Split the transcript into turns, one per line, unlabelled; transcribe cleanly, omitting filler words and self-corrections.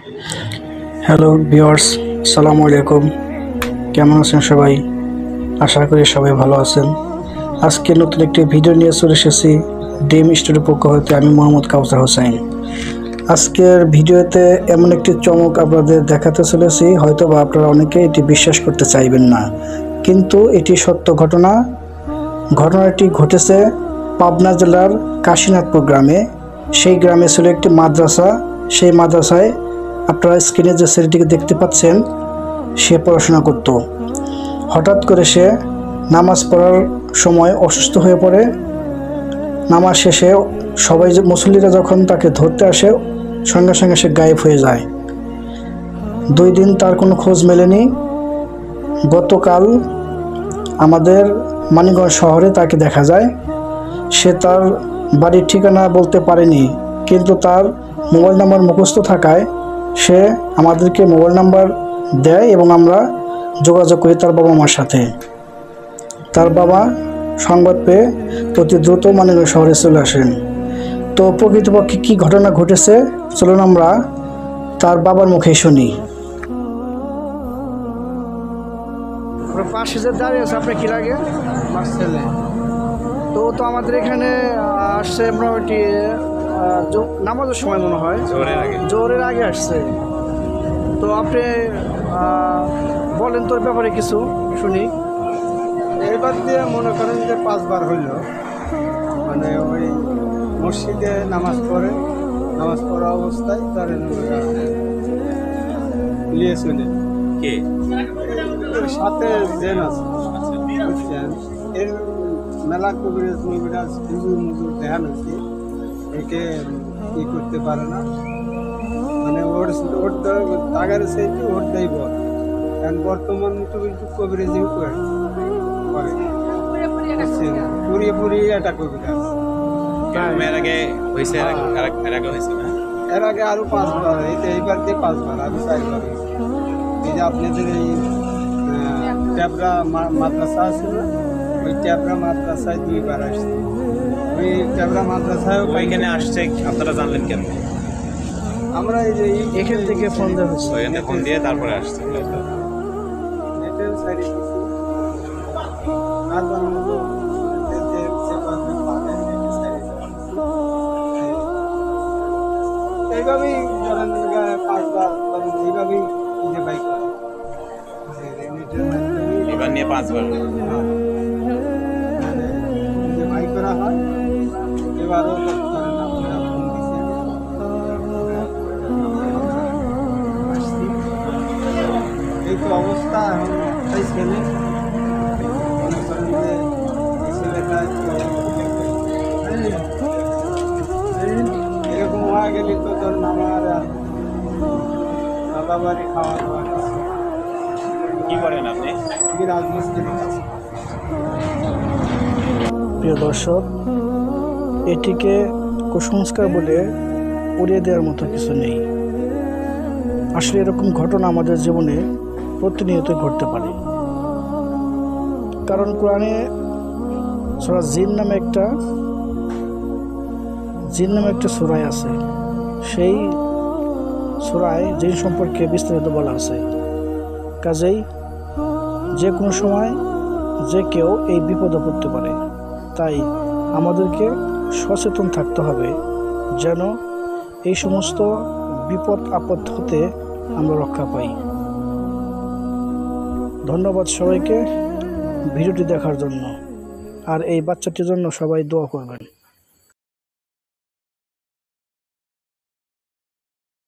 Hello viewers, আসসালামু আলাইকুম। কেমন আছেন সবাই? আশা করি সবাই ভালো আছেন। আজকে নতুন একটি ভিডিও নিয়ে চলে এসেছি ডিম স্টুডিওর পক্ষ হতে। আমি মোহাম্মদ কাউসার হোসেন। আজকের ভিডিওতে এমন একটি চমক আপনাদের দেখাতে চলেছি, হয়তোবা আপনারা অনেকে এটি বিশ্বাস করতে চাইবেন না, কিন্তু এটি সত্য ঘটনা। ঘটনাটি ঘটেছে পাবনা জেলার কাশীনাথপুর গ্রামে। সেই গ্রামে ছিল একটি মাদ্রাসা। সেই মাদ্রাসায় আপনারা স্ক্রিনে যে ছেলেটিকে দেখতে পাচ্ছেন, সে পড়াশোনা করত। হঠাৎ করে সে নামাজ পড়ার সময় অসুস্থ হয়ে পড়ে। নামাজ শেষে সবাই মুসল্লিরা যখন তাকে ধরতে আসে, সঙ্গে সঙ্গে সে গায়েব হয়ে যায়। 2 দিন তার কোনো খোঁজ মেলেনি। গতকাল আমাদের মানিকগঞ্জ শহরে তাকে দেখা যায়। সে তার বাড়ির ঠিকানা বলতে পারেনি, কিন্তু তার মোবাইল নাম্বার মুখস্থ থাকায় সে আমাদেরকে মোবাইল নাম্বার দেয় এবং আমরা যোগাযোগ করি তার বাবা মার সাথে। তার বাবা সংবাদ পেয়ে অতি দ্রুত মানিকগঞ্জ শহরে চলে আসেন। তো প্রকৃতপক্ষে কী ঘটনা ঘটেছে, চলুন আমরা তার বাবার মুখেই শুনি। পাশে যে দাঁড়িয়ে আছে, আপনার কী লাগে?
আমার ছেলে
তো আমাদের এখানে আসছে মোটামুটি নামাজের সময় মনে হয়, জোহরের আগে আসছে। তো আপনি বলেন তোর ব্যাপারে কিছু শুনি।
এবার দিয়ে মনে করেন যে 5 বার হইল, মানে ওই মসজিদে নামাজ পড়া অবস্থায় তার নিয়ে চলে
কে
ওর সাথে জেন আছে, বুঝছেন? এর মেলা কবিরাজ হুজুর দেখান হয়েছে, একে ই করতে পারে না, মানে ওর তাগার সেই ওর দেয় বল। কারণ বর্তমান কিন্তু কবিরাজিং করে পুরি এটা কবিরাজ।
এর আগে হয়েছে, এর আগে হয়েছে না?
এর আগে আরো 5 বার, এইবার দিয়ে 5 বার, আরো 4 বার হয়েছে। এই যে আপনাদের এই ট্যাবরা মাদ্রাসা আছে না, ওই ট্যাবরা মাদ্রাসায় 2 বার আসছে। ওই ট্যাবরা মাদ্রাসায়
ওইখানে আসছে, আপনারা জানলেন কেন?
আমরা এই যে
এখান থেকে ফোন দেওয়া হয়েছে।
ওইখানে ফোন দিয়ে তারপরে আসছে।
নেটের সাইডে কিছু আর বানানো এইভাবেই ধরেন 5 বার এইভাবেই যে বাইক
এবার নিয়ে 5 বার।
যে বাইক করা হয়। এবারও এই তো অবস্থা এখন। তাই ছেলে মনে করেন যে এই ছেলেটা এরকম হয়ে গেলে তো ধরুন আমার দাদা বাড়ি খাওয়া দাওয়া
কি করেন আপনি?
আমি রাজমিস্ত্রির কাছে।
প্রিয় দর্শক, এটিকে কুসংস্কার বলে উড়িয়ে দেওয়ার মতো কিছু নেই। আসলে এরকম ঘটনা আমাদের জীবনে প্রতিনিয়ত ঘটতে পারে। কারণ কোরআনে সূরা জিন নামে একটা সূরা আছে। সেই সূরায় জিন সম্পর্কে বিস্তারিত বলা আছে। কাজেই যে কোনো সময় যে কেউ এই বিপদে পড়তে পারে। তাই আমাদেরকে সচেতন থাকতে হবে, যেন এই সমস্ত বিপদ আপদ হতে আমরা রক্ষা পাই। ধন্যবাদ সবাইকে ভিডিওটি দেখার জন্য। আর এই বাচ্চাটির জন্য সবাই দোয়া করবেন।